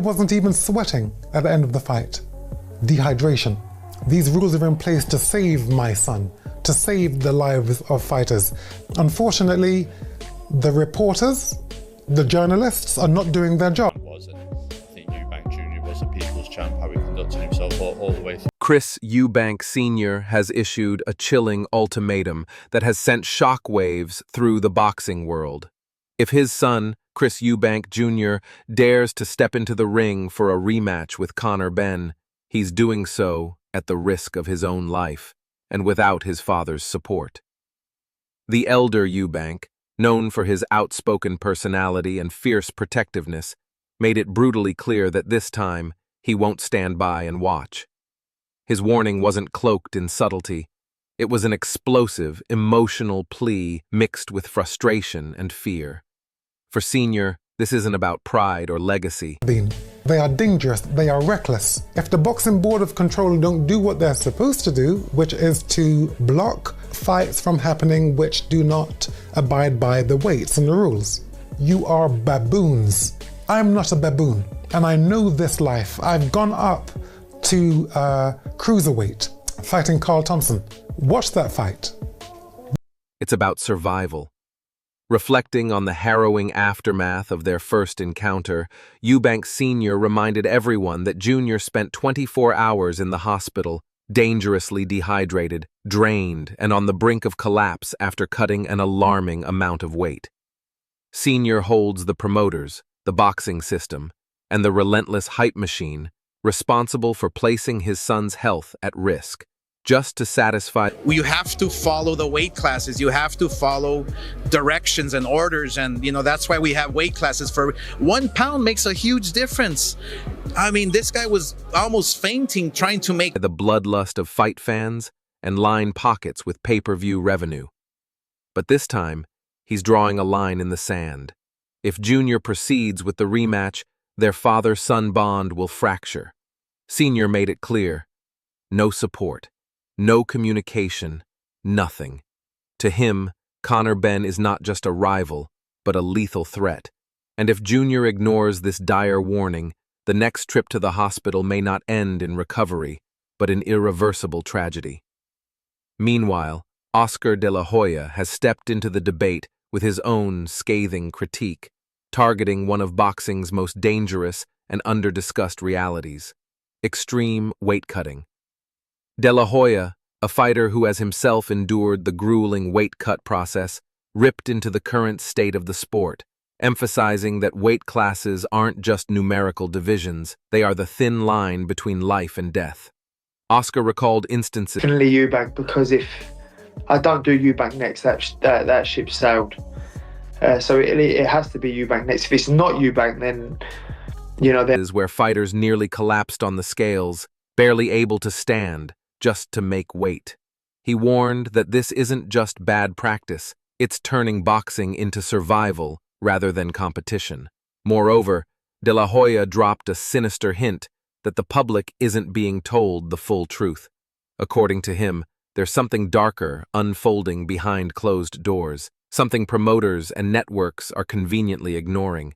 I wasn't even sweating at the end of the fight. Dehydration. These rules are in place to save my son, to save the lives of fighters. Unfortunately, the reporters, the journalists are not doing their job. I think Eubank Jr was a people's champ, how he conducted himself all the way through. Chris Eubank Sr. has issued a chilling ultimatum that has sent shockwaves through the boxing world. If his son, Chris Eubank Jr., dares to step into the ring for a rematch with Conor Benn, he's doing so at the risk of his own life and without his father's support. The elder Eubank, known for his outspoken personality and fierce protectiveness, made it brutally clear that this time he won't stand by and watch. His warning wasn't cloaked in subtlety. It was an explosive, emotional plea mixed with frustration and fear. For Senior, this isn't about pride or legacy. They are dangerous, they are reckless. If the Boxing Board of Control don't do what they're supposed to do, which is to block fights from happening which do not abide by the weights and the rules, you are baboons. I'm not a baboon, and I know this life. I've gone up to cruiserweight, fighting Carl Thompson. Watch that fight. It's about survival. Reflecting on the harrowing aftermath of their first encounter, Eubank Sr. reminded everyone that Jr. spent 24 hours in the hospital, dangerously dehydrated, drained, and on the brink of collapse after cutting an alarming amount of weight. Sr. holds the promoters, the boxing system, and the relentless hype machine responsible for placing his son's health at risk, just to satisfy. You have to follow the weight classes. You have to follow directions and orders, and that's why we have weight classes. For 1 pound makes a huge difference. I mean, this guy was almost fainting trying to make the bloodlust of fight fans and line pockets with pay-per-view revenue. But this time, he's drawing a line in the sand. If Junior proceeds with the rematch, their father-son bond will fracture. Senior made it clear: no support. No communication, nothing. To him, Conor Benn is not just a rival, but a lethal threat. And if Junior ignores this dire warning, the next trip to the hospital may not end in recovery, but in irreversible tragedy. Meanwhile, Oscar de la Hoya has stepped into the debate with his own scathing critique, targeting one of boxing's most dangerous and under-discussed realities: extreme weight cutting. De la Hoya, a fighter who has himself endured the grueling weight cut process, ripped into the current state of the sport, emphasizing that weight classes aren't just numerical divisions, they are the thin line between life and death. Oscar recalled instances. Definitely Eubank, because if I don't do Eubank next, that ship sailed. So it has to be Eubank next. If it's not Eubank, then where fighters nearly collapsed on the scales, barely able to stand, just to make weight. He warned that this isn't just bad practice, it's turning boxing into survival rather than competition. Moreover, De La Hoya dropped a sinister hint that the public isn't being told the full truth. According to him, there's something darker unfolding behind closed doors, something promoters and networks are conveniently ignoring.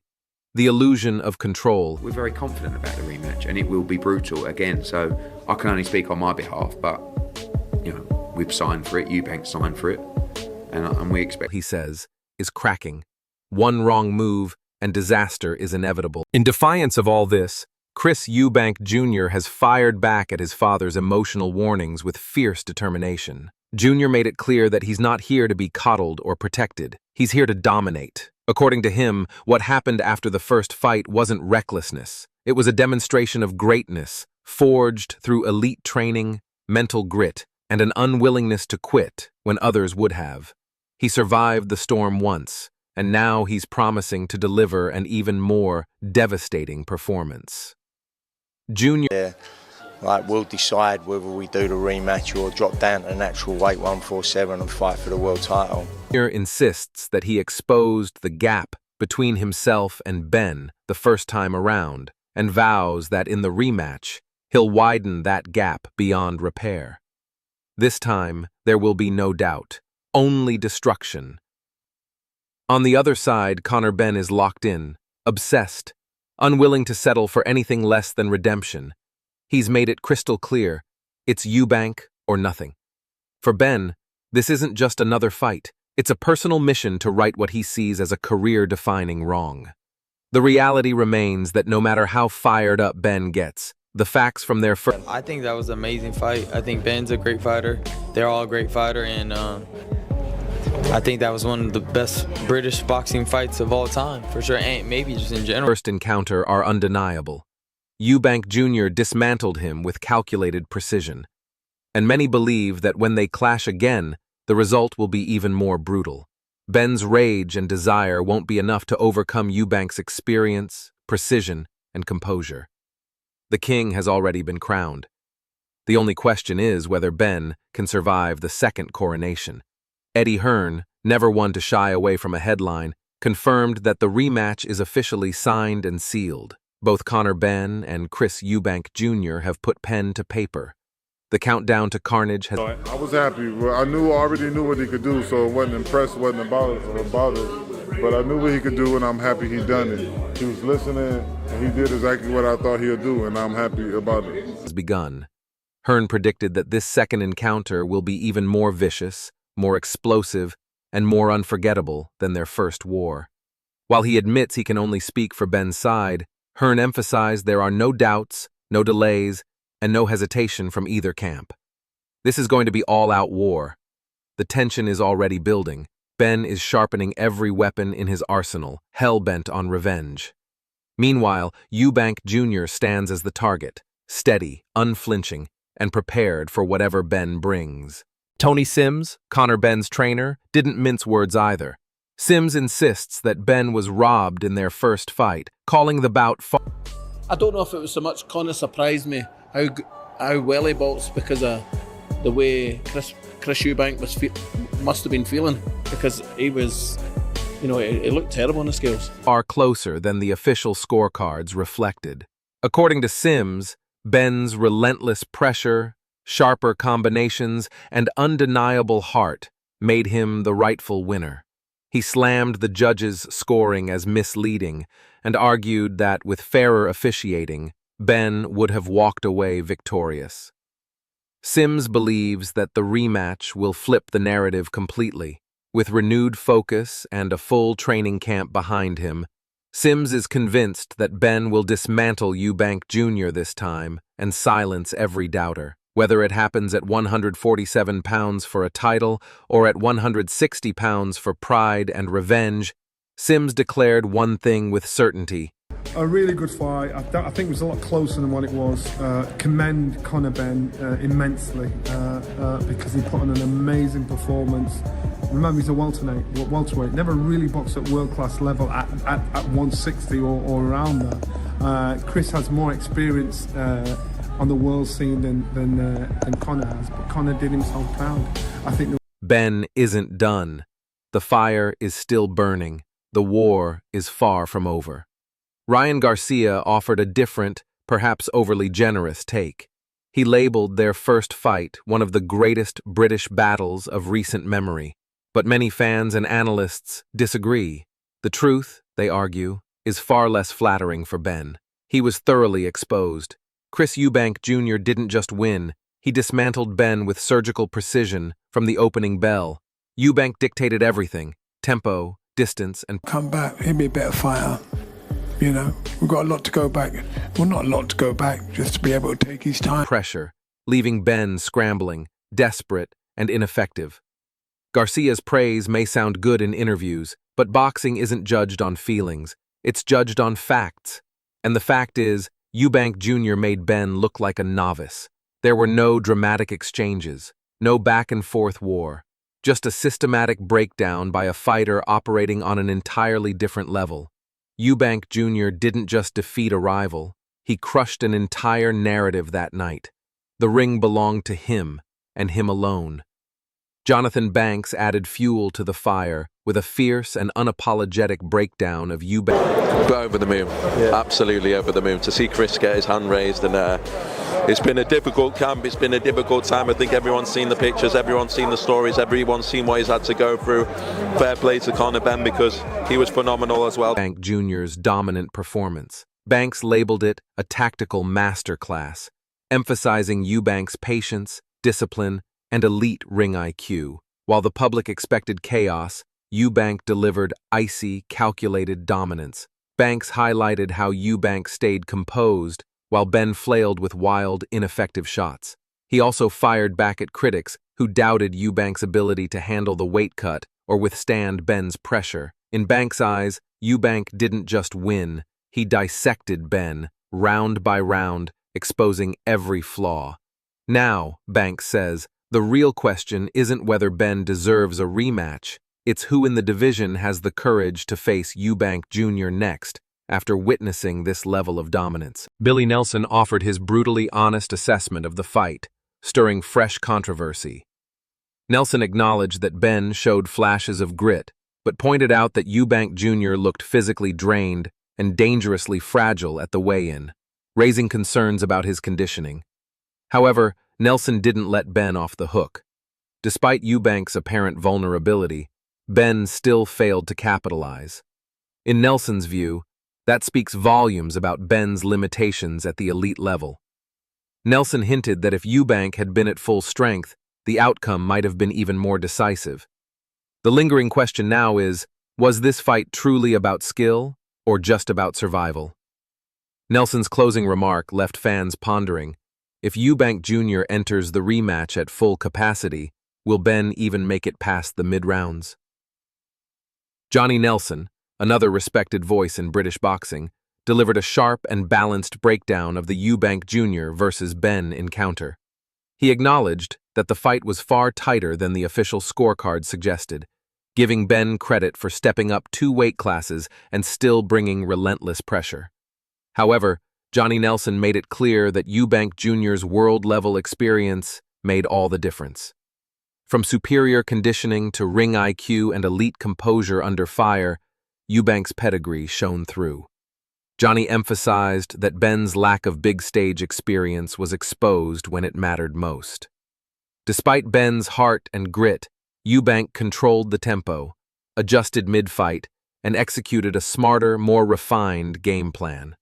The illusion of control. We're very confident about the rematch, and it will be brutal again, so I can only speak on my behalf, but we've signed for it, Eubank signed for it, and we expect, he says, is cracking. One wrong move and disaster is inevitable. In defiance of all this, Chris Eubank Jr. has fired back at his father's emotional warnings with fierce determination. Jr. made it clear that he's not here to be coddled or protected. He's here to dominate. According to him, what happened after the first fight wasn't recklessness. It was a demonstration of greatness, forged through elite training, mental grit, and an unwillingness to quit when others would have. He survived the storm once, and now he's promising to deliver an even more devastating performance. Junior. We'll decide whether we do the rematch or drop down to natural weight 147 and fight for the world title. Junior insists that he exposed the gap between himself and Benn the first time around, and vows that in the rematch, he'll widen that gap beyond repair. This time, there will be no doubt, only destruction. On the other side, Conor Benn is locked in, obsessed, unwilling to settle for anything less than redemption. He's made it crystal clear, it's Eubank or nothing. For Ben, this isn't just another fight, it's a personal mission to right what he sees as a career-defining wrong. The reality remains that no matter how fired up Ben gets, the facts from their first... I think that was an amazing fight. I think Ben's a great fighter. They're all a great fighter, and I think that was one of the best British boxing fights of all time, for sure, and maybe just in general. First encounter are undeniable. Eubank Jr. dismantled him with calculated precision. And many believe that when they clash again, the result will be even more brutal. Ben's rage and desire won't be enough to overcome Eubank's experience, precision, and composure. The king has already been crowned. The only question is whether Ben can survive the second coronation. Eddie Hearn, never one to shy away from a headline, confirmed that the rematch is officially signed and sealed. Both Conor Benn and Chris Eubank Jr. have put pen to paper. The countdown to carnage has... I was happy. I already knew what he could do, so I wasn't impressed, wasn't about it. But I knew what he could do, and I'm happy he done it. He was listening, and he did exactly what I thought he'd do, and I'm happy about it. Has begun. Hearn predicted that this second encounter will be even more vicious, more explosive, and more unforgettable than their first war. While he admits he can only speak for Ben's side, Hearn emphasized there are no doubts, no delays, and no hesitation from either camp. This is going to be all-out war. The tension is already building. Ben is sharpening every weapon in his arsenal, hell-bent on revenge. Meanwhile, Eubank Jr. stands as the target, steady, unflinching, and prepared for whatever Ben brings. Tony Sims, Conor Benn's trainer, didn't mince words either. Sims insists that Ben was robbed in their first fight, calling the bout I don't know if it was so much Conor surprised me how well he boxed because of the way Chris Eubank must have been feeling, because he was, it looked terrible on the scales. Far closer than the official scorecards reflected. According to Sims, Ben's relentless pressure, sharper combinations, and undeniable heart made him the rightful winner. He slammed the judges' scoring as misleading and argued that with fairer officiating, Ben would have walked away victorious. Sims believes that the rematch will flip the narrative completely. With renewed focus and a full training camp behind him, Sims is convinced that Ben will dismantle Eubank Jr. this time and silence every doubter. Whether it happens at 147 pounds for a title or at 160 pounds for pride and revenge, Sims declared one thing with certainty. A really good fight. I think it was a lot closer than what it was. Commend Conor Benn immensely because he put on an amazing performance. Remember, he's a welterweight. Never really boxed at world-class level at 160 or around that. Chris has more experience on the world scene than Conor has, but Conor did himself proud. I think Ben isn't done. The fire is still burning. The war is far from over. Ryan Garcia offered a different, perhaps overly generous take. He labeled their first fight one of the greatest British battles of recent memory. But many fans and analysts disagree. The truth, they argue, is far less flattering for Ben. He was thoroughly exposed. Chris Eubank Jr. didn't just win, he dismantled Ben with surgical precision from the opening bell. Eubank dictated everything: tempo, distance, and... Come back, he'll be a better fighter. We've got a lot to go back. Well, not a lot to go back, just to be able to take his time. Pressure, leaving Ben scrambling, desperate, and ineffective. Garcia's praise may sound good in interviews, but boxing isn't judged on feelings. It's judged on facts. And the fact is, Eubank Jr. made Ben look like a novice. There were no dramatic exchanges, no back-and-forth war, just a systematic breakdown by a fighter operating on an entirely different level. Eubank Jr. didn't just defeat a rival, he crushed an entire narrative that night. The ring belonged to him, and him alone. Jonathan Banks added fuel to the fire with a fierce and unapologetic breakdown of Eubank. Over the moon, absolutely over the moon. To see Chris get his hand raised, and it's been a difficult camp, it's been a difficult time. I think everyone's seen the pictures, everyone's seen the stories, everyone's seen what he's had to go through. Fair play to Conor Benn because he was phenomenal as well. Eubank Jr.'s dominant performance, Banks labeled it a tactical masterclass, emphasizing Eubank's patience, discipline, and elite ring IQ. While the public expected chaos, Eubank delivered icy, calculated dominance. Banks highlighted how Eubank stayed composed, while Benn flailed with wild, ineffective shots. He also fired back at critics who doubted Eubank's ability to handle the weight cut or withstand Benn's pressure. In Banks' eyes, Eubank didn't just win, he dissected Benn, round by round, exposing every flaw. Now, Banks says, the real question isn't whether Benn deserves a rematch, it's who in the division has the courage to face Eubank Jr. next, after witnessing this level of dominance. Billy Nelson offered his brutally honest assessment of the fight, stirring fresh controversy. Nelson acknowledged that Benn showed flashes of grit, but pointed out that Eubank Jr. looked physically drained and dangerously fragile at the weigh-in, raising concerns about his conditioning. However, Nelson didn't let Benn off the hook. Despite Eubank's apparent vulnerability, Benn still failed to capitalize. In Nelson's view, that speaks volumes about Benn's limitations at the elite level. Nelson hinted that if Eubank had been at full strength, the outcome might have been even more decisive. The lingering question now is, was this fight truly about skill or just about survival? Nelson's closing remark left fans pondering. If Eubank Jr. enters the rematch at full capacity, will Benn even make it past the mid-rounds? Johnny Nelson, another respected voice in British boxing, delivered a sharp and balanced breakdown of the Eubank Jr. versus Benn encounter. He acknowledged that the fight was far tighter than the official scorecard suggested, giving Benn credit for stepping up 2 weight classes and still bringing relentless pressure. However, Johnny Nelson made it clear that Eubank Jr.'s world-level experience made all the difference. From superior conditioning to ring IQ and elite composure under fire, Eubank's pedigree shone through. Johnny emphasized that Benn's lack of big-stage experience was exposed when it mattered most. Despite Benn's heart and grit, Eubank controlled the tempo, adjusted mid-fight, and executed a smarter, more refined game plan.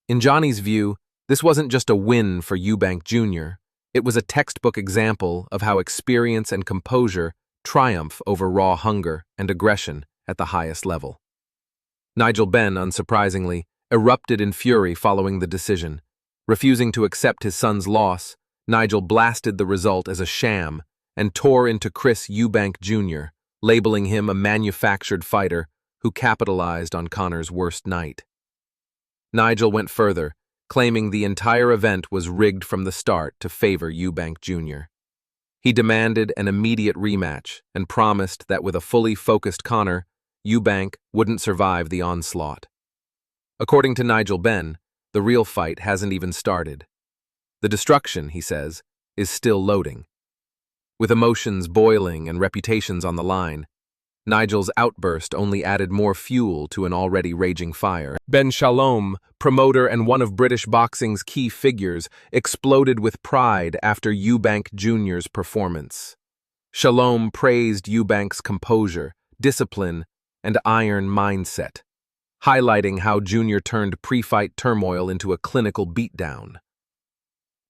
In Johnny's view, this wasn't just a win for Eubank Jr., it was a textbook example of how experience and composure triumph over raw hunger and aggression at the highest level. Nigel Benn, unsurprisingly, erupted in fury following the decision. Refusing to accept his son's loss, Nigel blasted the result as a sham and tore into Chris Eubank Jr., labeling him a manufactured fighter who capitalized on Conor's worst night. Nigel went further, claiming the entire event was rigged from the start to favor Eubank Jr. He demanded an immediate rematch and promised that with a fully focused Conor, Eubank wouldn't survive the onslaught. According to Nigel Benn, the real fight hasn't even started. The destruction, he says, is still loading. With emotions boiling and reputations on the line, Nigel's outburst only added more fuel to an already raging fire. Ben Shalom, promoter and one of British boxing's key figures, exploded with pride after Eubank Jr.'s performance. Shalom praised Eubank's composure, discipline, and iron mindset, highlighting how Jr. turned pre-fight turmoil into a clinical beatdown.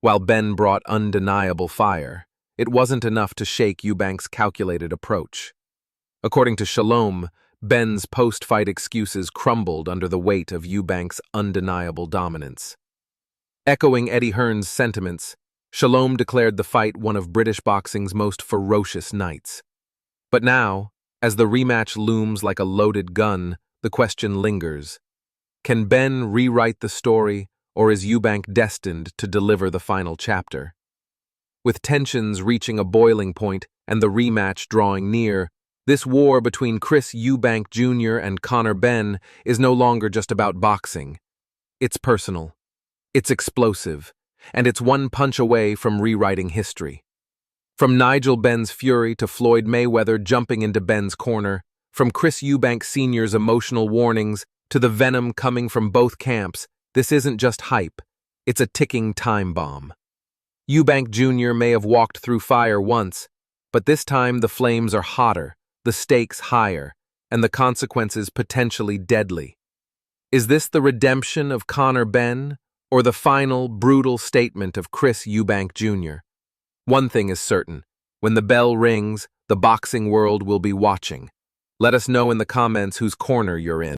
While Ben brought undeniable fire, it wasn't enough to shake Eubank's calculated approach. According to Shalom, Ben's post-fight excuses crumbled under the weight of Eubank's undeniable dominance. Echoing Eddie Hearn's sentiments, Shalom declared the fight one of British boxing's most ferocious nights. But now, as the rematch looms like a loaded gun, the question lingers. Can Ben rewrite the story, or is Eubank destined to deliver the final chapter? With tensions reaching a boiling point and the rematch drawing near, this war between Chris Eubank Jr. and Conor Benn is no longer just about boxing. It's personal, it's explosive, and it's one punch away from rewriting history. From Nigel Benn's fury to Floyd Mayweather jumping into Benn's corner, from Chris Eubank Sr.'s emotional warnings to the venom coming from both camps, this isn't just hype, it's a ticking time bomb. Eubank Jr. may have walked through fire once, but this time the flames are hotter, the stakes higher, and the consequences potentially deadly. Is this the redemption of Conor Benn, or the final, brutal statement of Chris Eubank Jr.? One thing is certain. When the bell rings, the boxing world will be watching. Let us know in the comments whose corner you're in.